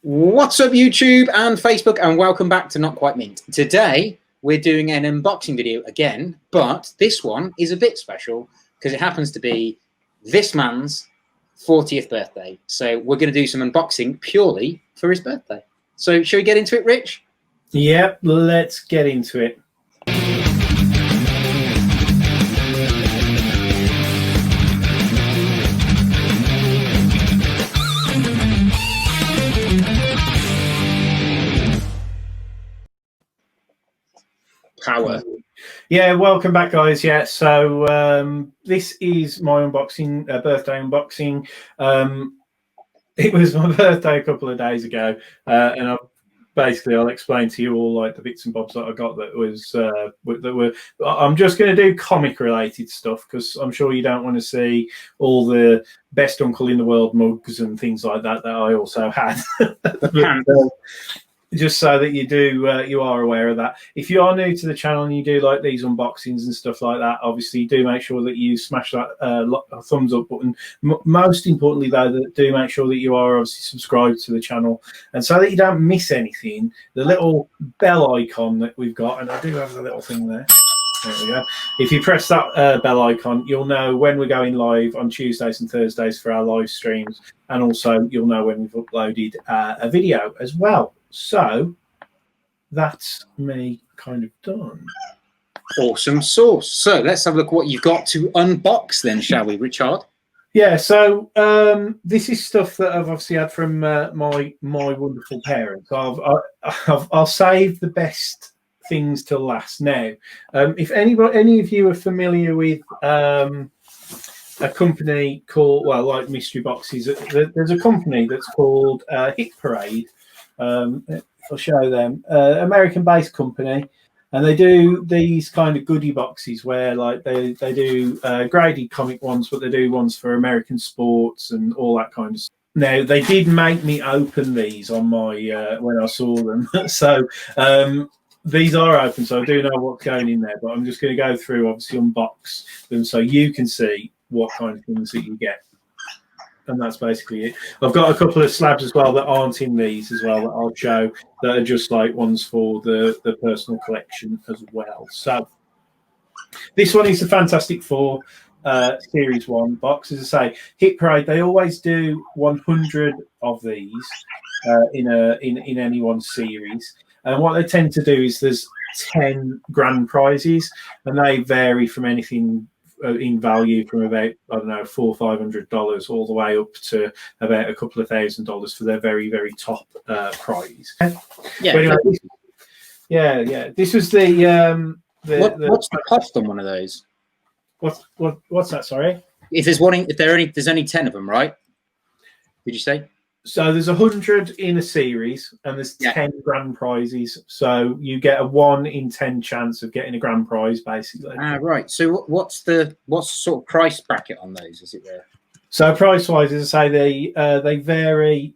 What's up, YouTube and Facebook, and welcome back to Not Quite Mint. Today we're doing an unboxing video again, but this one is a bit special because it happens to be this man's 40th birthday. So we're going to do some unboxing purely for his birthday. So shall we get into it, Rich? Yep, let's get into it. Power. Yeah, welcome back, guys. Yeah, so this is my unboxing, birthday unboxing. It was my birthday a couple of days ago, and I'll explain to you all like the bits and bobs that I got that were. I'm just going to do comic related stuff because I'm sure you don't want to see all the best uncle in the world mugs and things like that I also had. Just so that you are aware of that. If you are new to the channel and you do like these unboxings and stuff like that, obviously do make sure that you smash that thumbs up button. Most importantly, though, do make sure that you are obviously subscribed to the channel, and so that you don't miss anything, the little bell icon that we've got, and I do have the little thing there. There we go. If you press that bell icon, you'll know when we're going live on Tuesdays and Thursdays for our live streams, and also you'll know when we've uploaded a video as well. So that's me kind of done. Awesome sauce. So let's have a look at what you've got to unbox then, shall we, Richard? Yeah, so this is stuff that I've obviously had from my wonderful parents. I'll save the best things to last now. If any of you are familiar with a company called, well, like mystery boxes, there's a company that's called Hit Parade. I'll show them, American-based company, and they do these kind of goodie boxes where like they do graded comic ones, but they do ones for American sports and all that kind of stuff. Now they did make me open these on my when I saw them, so these are open, so I do know what's going in there, but I'm just going to go through, obviously unbox them so you can see what kind of things that you get. And that's basically it. I've got a couple of slabs as well that aren't in these as well that I'll show, that are just like ones for the personal collection as well. So this one is the Fantastic Four Series 1 box. As I say, Hit Parade, they always do 100 of these in any one series. And what they tend to do is there's 10 grand prizes, and they vary from anything in value from about, I don't know, $400 or $500 all the way up to about a couple of $1,000 for their very, very top prize. Yeah. Anyway, yeah. This was the what's the cost on one of those? What's that? Sorry. If there's only 10 of them, right? Did you say? So there's 100 in a series, and there's 10 grand prizes. So you get a 1 in 10 chance of getting a grand prize, basically. Ah, right. So what's the sort of price bracket on those? Is it there? So price-wise, as I say, they vary.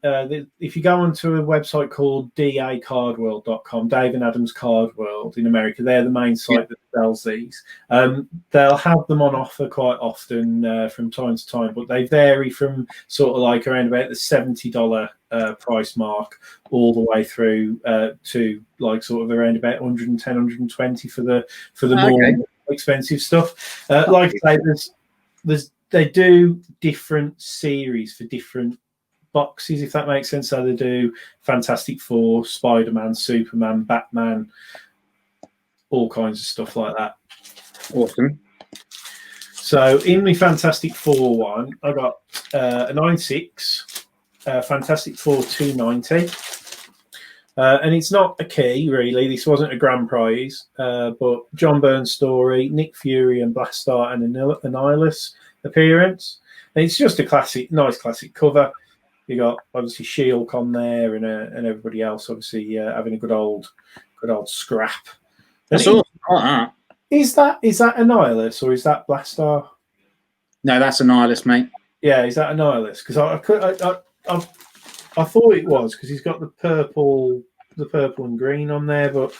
If you go onto a website called dacardworld.com, Dave and Adam's Card World in America, they're the main site that sells these. They'll have them on offer quite often from time to time, but they vary from sort of like around about the $70 price mark all the way through to like sort of around about 110, 120 for the more expensive stuff. Like I say, they do different series for different boxes, if that makes sense. So they do Fantastic Four, Spider-Man, Superman, Batman, all kinds of stuff like that. Awesome. So in the Fantastic Four one, I got a 96, Fantastic Four 290. And it's not a key, really. This wasn't a grand prize, but John Byrne's story, Nick Fury and Blastar and Annihilus appearance. And it's just a nice classic cover. You got obviously She-Hulk on there, and everybody else obviously having a good old scrap. That's awesome. Is that Annihilus or is that Blastar? No, that's Annihilus, mate. Yeah, is that Annihilus? Because I thought it was, because he's got the purple and green on there, but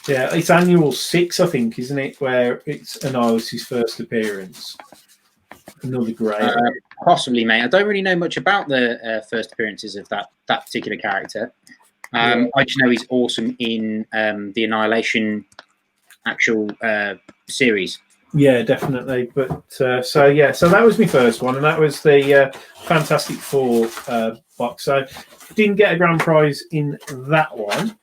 yeah, it's annual 6, I think, isn't it? Where it's Annihilus's first appearance. Another great. Possibly, mate. I don't really know much about the first appearances of that particular character. I just know he's awesome in the Annihilation actual series. Yeah, definitely. But so that was my first one, and that was the Fantastic Four box. So didn't get a grand prize in that one.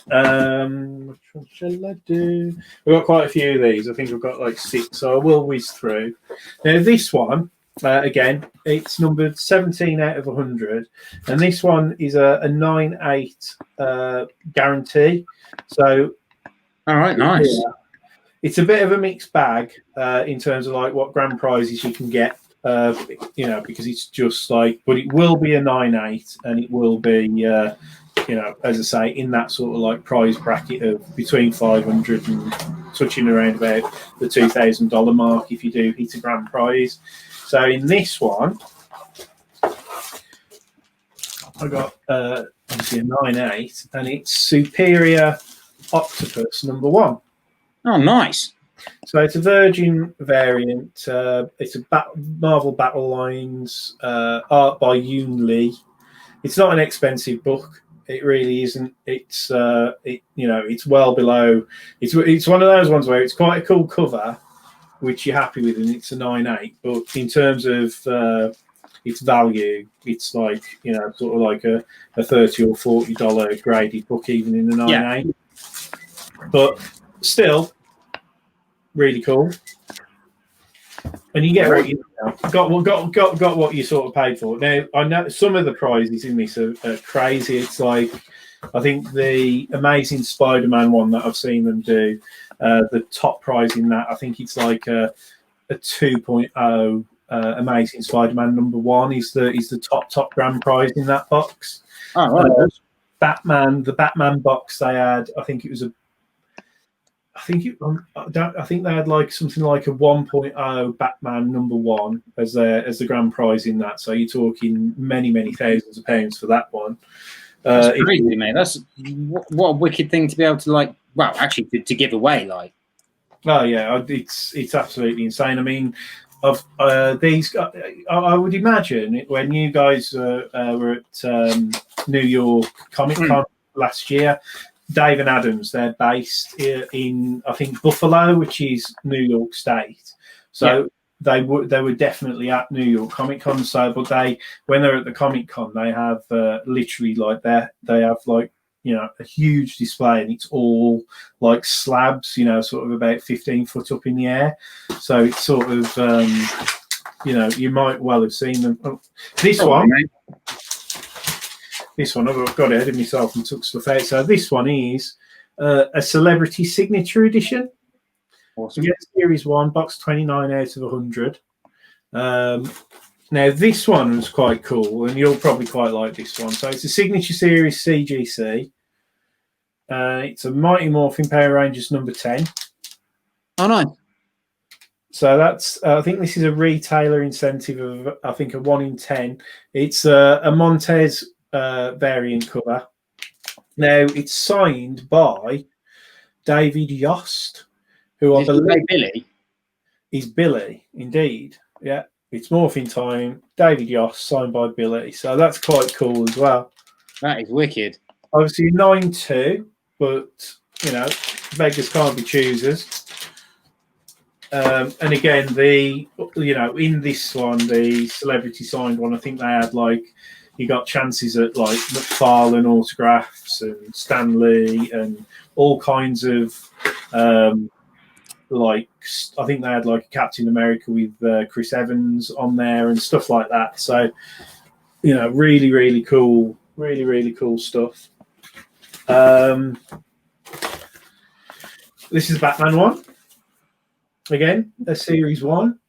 Which one shall I do? We've got quite a few of these. I think we've got like 6, so I will whiz through. Now this one, again, it's numbered 17 out of 100, and this one is a 9/8 guarantee. So, all right, nice. Yeah, it's a bit of a mixed bag in terms of like what grand prizes you can get. Because it's just like, but it will be a 9/8, and it will be. As I say, in that sort of like prize bracket of between 500 and touching around about the $2,000 mark if you do hit a grand prize. So in this one, I got obviously a 9/8, and it's Superior Octopus #1. Oh, nice. So it's a Virgin variant. It's a Marvel Battle Lines art by Yoon Lee. It's not an expensive book. It really isn't. It's it's well below. It's one of those ones where it's quite a cool cover, which you're happy with, and it's a 9/8. But in terms of its value, it's like sort of like a $30 or $40 graded book, even in the 9/8. Yeah. But still, really cool. And you get what you got what you sort of paid for. Now I know some of the prizes in this are crazy. It's like, I think the Amazing Spider-Man one that I've seen them do, the top prize in that, I think it's like a 2.0 Amazing Spider-Man #1 is the top grand prize in that box. Oh, right. The Batman box they had, I think it was I think they had like something like a 1.0 Batman #1 as the grand prize in that. So you're talking many thousands of pounds for that one. That's crazy, mate. That's what a wicked thing to be able to like. Well, actually, to give away, like. Oh yeah, it's absolutely insane. I mean, of these, I would imagine when you guys were at New York Comic Con last year. Dave and Adams, they're based in, I think, Buffalo, which is New York State. So they were definitely at New York Comic Con. So, but when they're at the Comic Con, they have literally like they have like a huge display, and it's all like slabs, sort of about 15 foot up in the air. So it's sort of you might well have seen them. This one, I've got ahead of myself and took stuff out. So this one is a Celebrity Signature Edition. Awesome. Yeah, Series 1, box 29 out of 100. Now, this one was quite cool, and you'll probably quite like this one. So it's a Signature Series CGC. It's a Mighty Morphin Power Rangers #10. Oh, nice. So that's, I think this is a retailer incentive of, I think, a 1 in 10. It's a Montez variant cover. Now it's signed by David Yost, who I believe Billy. Is Billy, indeed. Yeah, it's Morphin Time. David Yost, signed by Billy. So that's quite cool as well. That is wicked. Obviously 9/2, but beggars can't be choosers. And again, in this one, the celebrity signed one, I think they had like, you got chances at like McFarlane autographs and Stanley and all kinds of like, I think they had like a Captain America with Chris Evans on there and stuff like that. So, really cool, really cool stuff. This is Batman one. Again, a Series 1.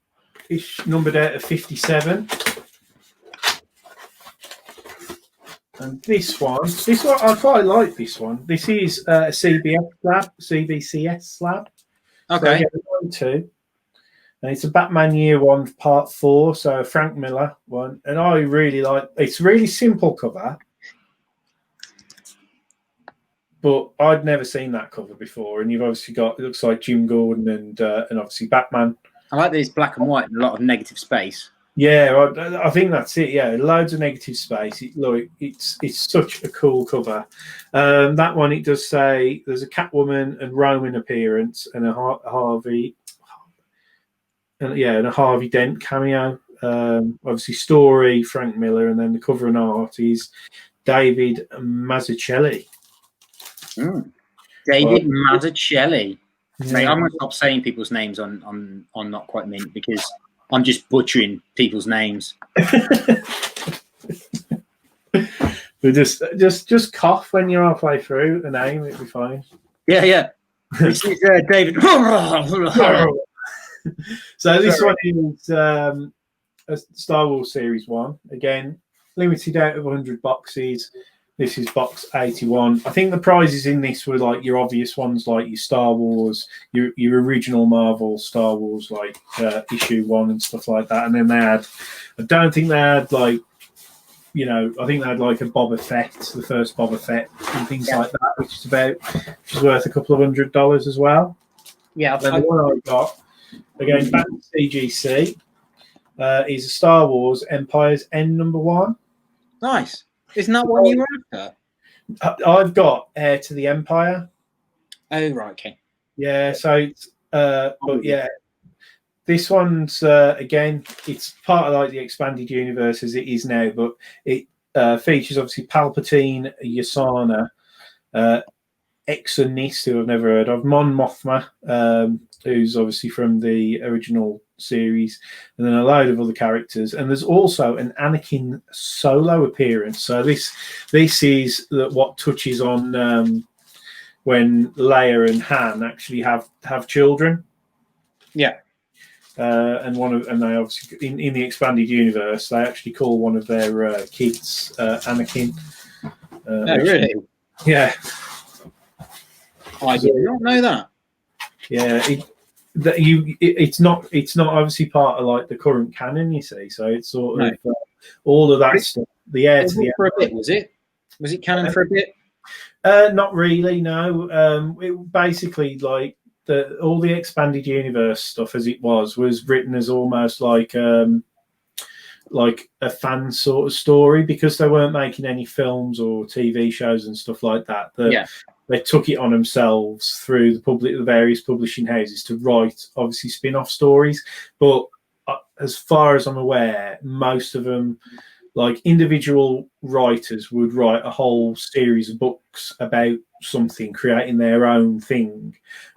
It's numbered out of 57. And this one, I quite like this one. This is a CBCS slab. Okay. So and it's a Batman Year 1 Part 4, so a Frank Miller one. And I really like, it's a really simple cover, but I'd never seen that cover before. And you've obviously got, it looks like Jim Gordon and obviously Batman I like this black and white and a lot of negative space. Yeah, I think that's it. Yeah, loads of negative space. It's such a cool cover. That one, it does say there's a Catwoman and Roman appearance and a Harvey, and a Harvey Dent cameo. Obviously, story Frank Miller, and then the cover and art is David Mazzucchelli. David Mazzucchelli. Yeah. Mate, I'm going to stop saying people's names on Not Quite Mint because I'm just butchering people's names. We just cough when you're halfway through the name, it'll be fine. Yeah. This is David. So this one is a Star Wars Series 1. Again, limited out of 100 boxes. This is box 81. I think the prizes in this were like your obvious ones, like your Star Wars, your original Marvel Star Wars, like issue 1 and stuff like that. And then they had, I don't think they had like, I think they had like a Boba Fett, the first Boba Fett and things like that, which is worth a couple of $100 as well. Yeah. Then the one I got, again, back to CGC, is a Star Wars Empire's End #1. Nice. Isn't that one you were after? I've got Heir to the Empire. Oh, right, okay. Yeah, so, but yeah, this one's, again, it's part of like the expanded universe as it is now, but it features obviously Palpatine, Yasana, Exonist, who I've never heard of, Mon Mothma, who's obviously from the original series, and then a load of other characters. And there's also an Anakin solo appearance. So this is what touches on when Leia and Han actually have children. Yeah. And they obviously in the expanded universe they actually call one of their kids Anakin. Oh, really? Yeah. I did not know that. Yeah, it's not obviously part of like the current canon, you see. So it's sort of all of that stuff. The Heir to the for a bit, was it? Was it canon for a bit? Not really. No. It basically like all the expanded universe stuff as it was written as almost like a fan sort of story because they weren't making any films or TV shows and stuff like that. They took it on themselves through the various publishing houses to write obviously spin-off stories. But as far as I'm aware, most of them, like individual writers would write a whole series of books about something, creating their own thing.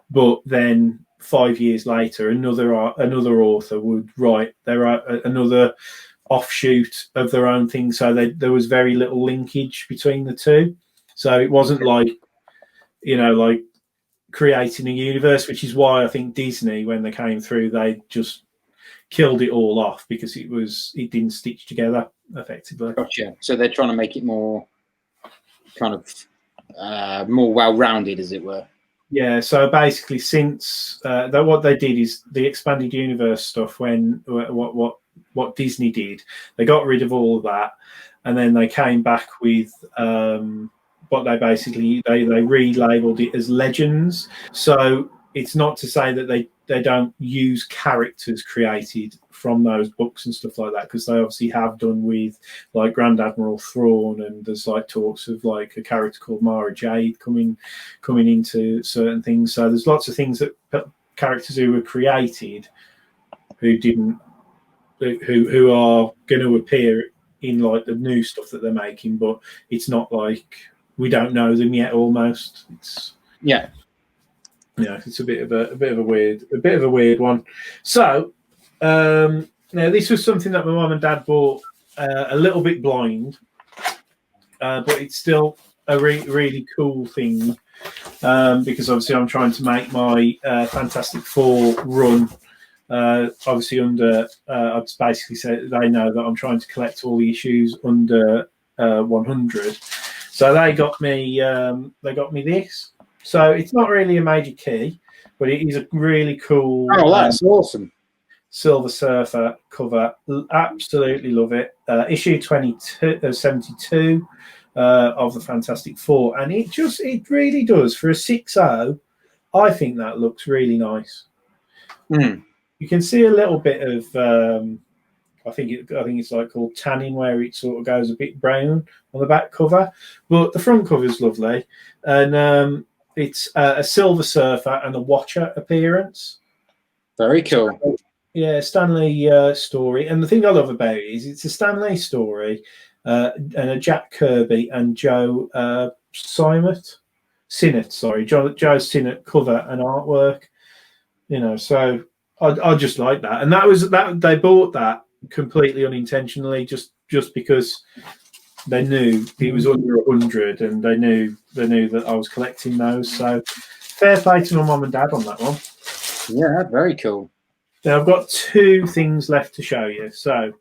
But then 5 years later, another author would write another offshoot of their own thing. So there was very little linkage between the two. So it wasn't like, like creating a universe, which is why I think Disney, when they came through, they just killed it all off because it didn't stitch together effectively. Gotcha. So they're trying to make it more kind of more well-rounded, as it were. Yeah. So basically, since what they did is the expanded universe stuff. When what Disney did, they got rid of all of that, and then they came back with. What they relabeled it as Legends. So it's not to say that they don't use characters created from those books and stuff like that, because they obviously have done with like Grand Admiral Thrawn, and there's like talks of like a character called Mara Jade coming into certain things. So there's lots of things that characters who were created who are going to appear in like the new stuff that they're making, but it's not like we don't know them yet. Almost, it's it's a bit of a weird one. So now this was something that my mum and dad bought a little bit blind, but it's still a really cool thing because obviously I'm trying to make my Fantastic Four run. Obviously under I'd basically say they know that I'm trying to collect all the issues under 100. So they got me this. So it's not really a major key, but it is a really cool. Oh, that's awesome! Silver Surfer cover. Absolutely love it. Issue 72 of the Fantastic Four, and it really does for a 6.0. I think that looks really nice. You can see a little bit of I think it's like called tanning, where it sort of goes a bit brown on the back cover, but the front cover is lovely, and it's a Silver Surfer and a Watcher appearance. Very cool. So, yeah, Stanley story, and the thing I love about it is it's a Stanley story and a Jack Kirby and Joe Sinnott, Joe Sinnott cover and artwork. You know, so I just like that, and that they bought that completely unintentionally, just because they knew it was under 100, and they knew that I was collecting those. So fair play to my mum and dad on that one. Yeah, very cool. Now I've got 2 things left to show you. So,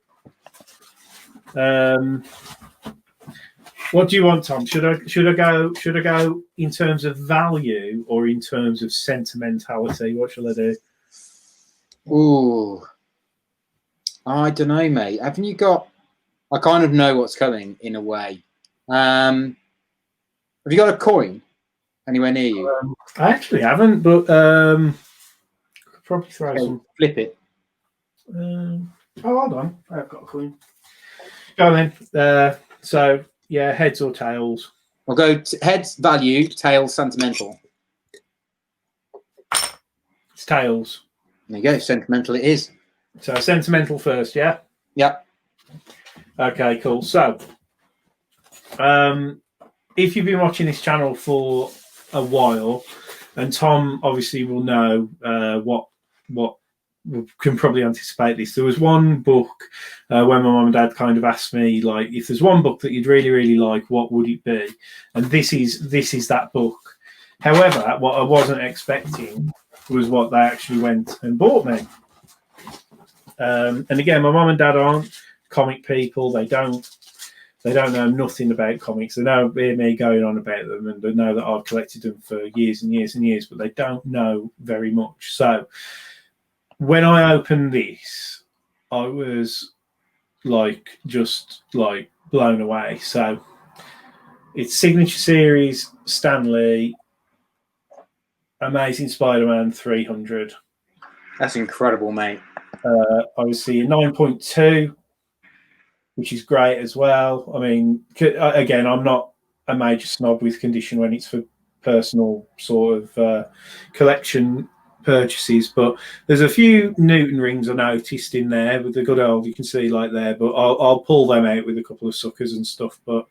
what do you want, Tom? Should I go in terms of value or in terms of sentimentality? What shall I do? Ooh, I don't know, mate. Haven't you got? I kind of know what's coming in a way. Have you got a coin anywhere near you? I actually haven't, but could probably throw some. Flip it. Oh, hold on. I've got a coin. Go on then. So, yeah, heads or tails? I'll go heads, value, tails, sentimental. It's tails. There you go. Sentimental it is. So, sentimental first, yeah? Yep. Okay, cool. So, if you've been watching this channel for a while, and Tom obviously will know what can probably anticipate this. There was one book when my mum and dad kind of asked me, like, if there's one book that you'd really, really like, what would it be? And this is that book. However, what I wasn't expecting was what they actually went and bought me. And again, my mum and dad aren't comic people. They don't know nothing about comics. They know me going on about them, and they know that I've collected them for years and years and years, but they don't know very much. So when I opened this, I was just blown away. So it's Signature Series Stanley Amazing Spider-Man 300. That's incredible, mate. Obviously a 9.2, which is great as well. I mean, again, I'm not a major snob with condition when it's for personal sort of collection purchases, but there's a few Newton rings I noticed in there with the good old, you can see like there, but I'll pull them out with a couple of suckers and stuff. But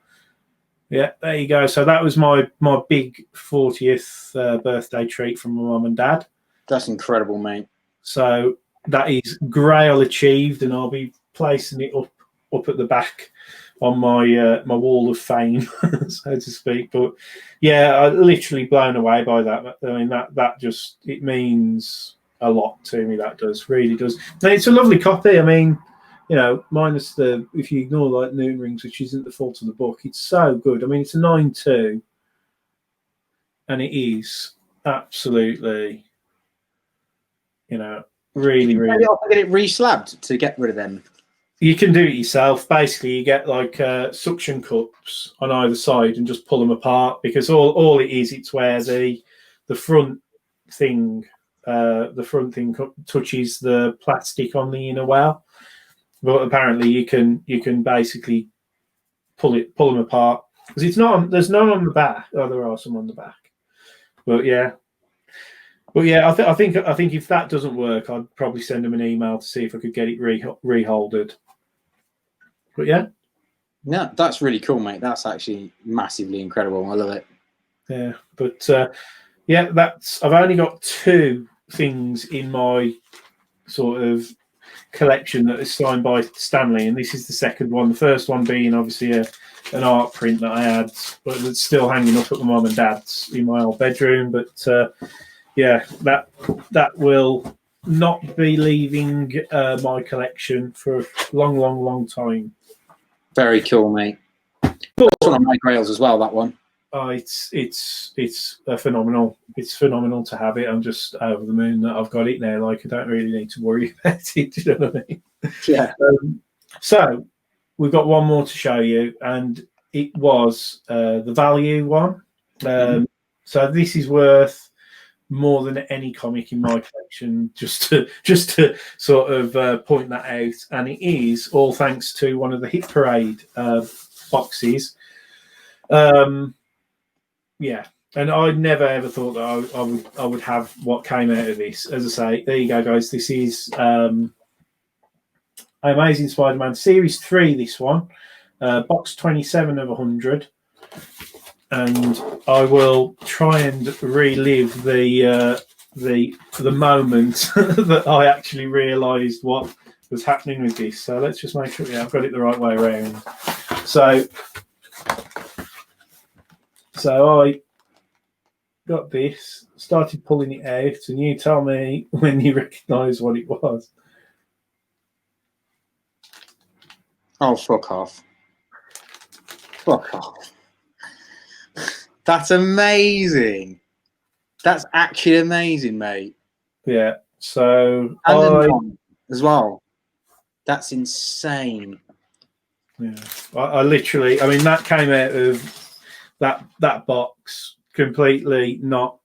yeah, there you go. So that was my big 40th birthday treat from my mum and dad. That's incredible, mate. So that is Grail achieved, and I'll be placing it up at the back on my my wall of fame, so to speak. But yeah, I'm literally blown away by that. I mean, that just, it means a lot to me. That really does. And it's a lovely copy. I mean, you know, minus if you ignore like Newton rings, which isn't the fault of the book, it's so good. I mean, it's a 9.2, and it is absolutely, you know, really. Maybe I'll get it re-slabbed to get rid of them. You can do it yourself. Basically, you get like suction cups on either side and just pull them apart, because all it is, it's where the front thing touches the plastic on the inner well. But apparently, you can basically pull them apart, because it's not. There's none on the back. Oh, there are some on the back. But yeah. I think if that doesn't work, I'd probably send them an email to see if I could get it reholded. But yeah, that's really cool, mate. That's actually massively incredible. I love it. Yeah, but yeah, I've only got 2 things in my sort of collection that is signed by Stanley, and this is the second one. The first one being obviously an art print that I had, but it's still hanging up at my mum and dad's in my old bedroom. But yeah, that will not be leaving my collection for a long time. Very cool, mate. It's one of my grails as well, that one. Oh, it's a phenomenal. It's phenomenal to have it. I'm just over the moon that I've got it now. Like, I don't really need to worry about it. Do you know what I mean? Yeah. So we've got one more to show you, and it was the value one. So this is worth more than any comic in my collection, just to sort of point that out. And it is all thanks to one of the Hit Parade boxes. Yeah, and I never ever thought that I would have what came out of this. As I say, there you go, guys. This is Amazing Spider-Man Series 3. This one, box 27 of 100. And I will try and relive the moment that I actually realised what was happening with this. So let's just make sure I've got it the right way around. So I got this, started pulling it out, and you tell me when you recognise what it was. Oh, fuck off. Fuck off. That's amazing. That's actually amazing, mate. Yeah. So as well. That's insane. Yeah. I literally, I mean, that came out of that box completely not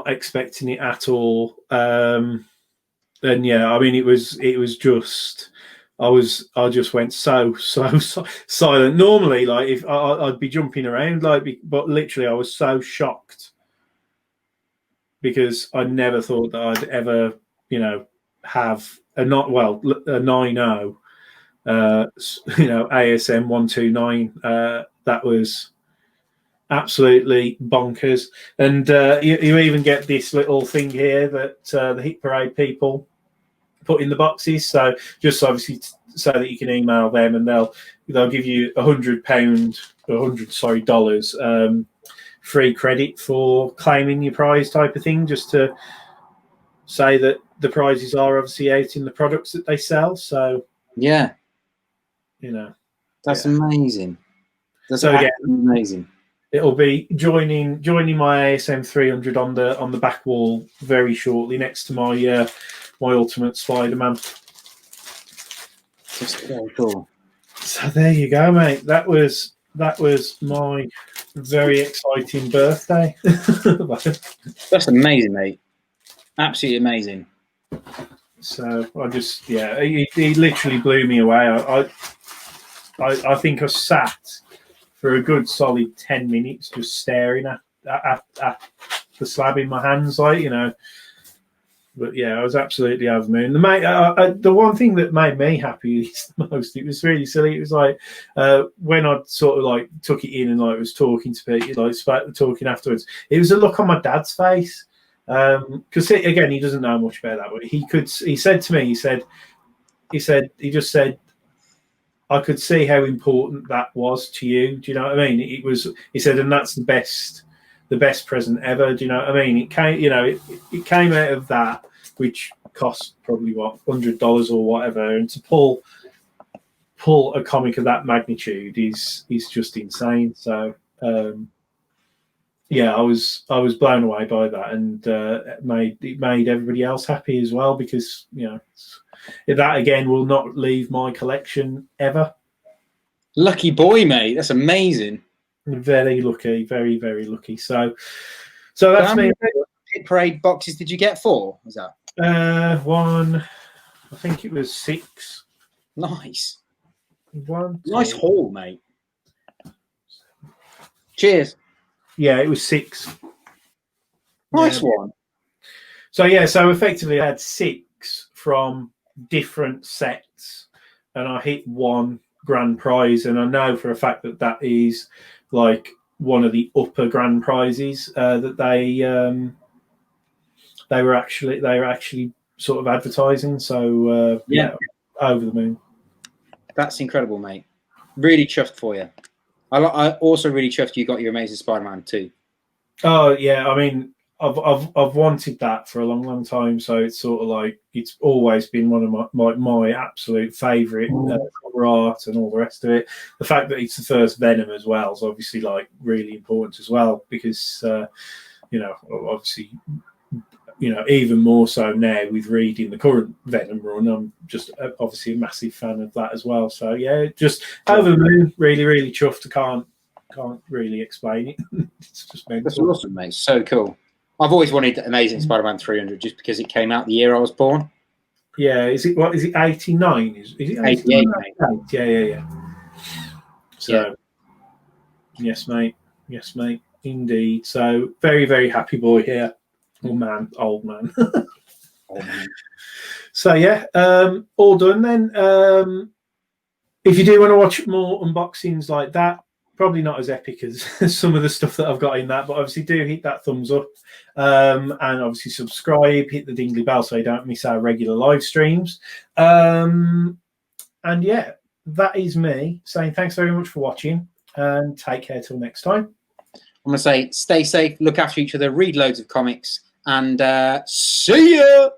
expecting it at all. And yeah, I mean, it was just. I just went so silent. Normally, like if I'd be jumping around, but literally I was so shocked because I never thought that I'd ever, have a 9.0, ASM 129. That was absolutely bonkers. And you even get this little thing here that the Hit Parade people put in the boxes, so just obviously so that you can email them and they'll give you $100 free credit for claiming your prize type of thing, just to say that the prizes are obviously out in the products that they sell. So yeah, that's amazing. That's amazing. It'll be joining my ASM 300 on the back wall very shortly, next to my my Ultimate Spider-Man. Just very cool. So there you go, mate. That was my very exciting birthday. That's amazing, mate. Absolutely amazing. So I just, he literally blew me away. I think I sat for a good solid 10 minutes just staring at the slab in my hands, But yeah, I was absolutely over the moon. The one thing that made me happy the most, it was really silly. It was like when I sort of like took it in and like was talking to people, talking afterwards. It was a look on my dad's face because again, he doesn't know much about that, but he said to me, he just said, I could see how important that was to you. Do you know what I mean? He said, and that's the best present ever. Do you know what I mean? It came, it came out of that, which cost probably $100 or whatever, and to pull a comic of that magnitude is just insane. So yeah, I was blown away by that, and it made everybody else happy as well, because that again will not leave my collection ever. Lucky boy, mate. That's amazing. Very lucky, very, very lucky. So that's me. Hit Parade boxes did you get? 4? Was that? One. I think it was 6. Nice. Nice haul, mate. Cheers. Yeah, it was 6. Nice one. So effectively I had 6 from different sets, and I hit 1 grand prize, and I know for a fact that is like one of the upper grand prizes that they were actually sort of advertising. So yeah, over the moon. That's incredible, mate. Really chuffed for you. I also really chuffed you got your Amazing Spider-Man too. Oh yeah, I mean, I've wanted that for a long, long time. So it's sort of like it's always been one of my absolute favourite cover art and all the rest of it. The fact that it's the first Venom as well is obviously like really important as well, because obviously even more so now with reading the current Venom run, I'm just obviously a massive fan of that as well. So yeah, just over the moon, really, really chuffed. I can't really explain it. It's just mental. That's awesome, mate. So cool. I've always wanted Amazing Spider-Man 300 just because it came out the year I was born. Yeah, is it 89? Is it 88, mate? Yeah. So yes, mate. Yes, mate. Indeed. So very, very happy boy here. Oh man, old man. Oh, man. So yeah, all done then. If you do want to watch more unboxings like that, probably not as epic as some of the stuff that I've got in that, but obviously do hit that thumbs up, and obviously subscribe, hit the dingly bell so you don't miss our regular live streams. And yeah, that is me saying thanks very much for watching and take care till next time. I'm going to say stay safe, look after each other, read loads of comics, and see ya!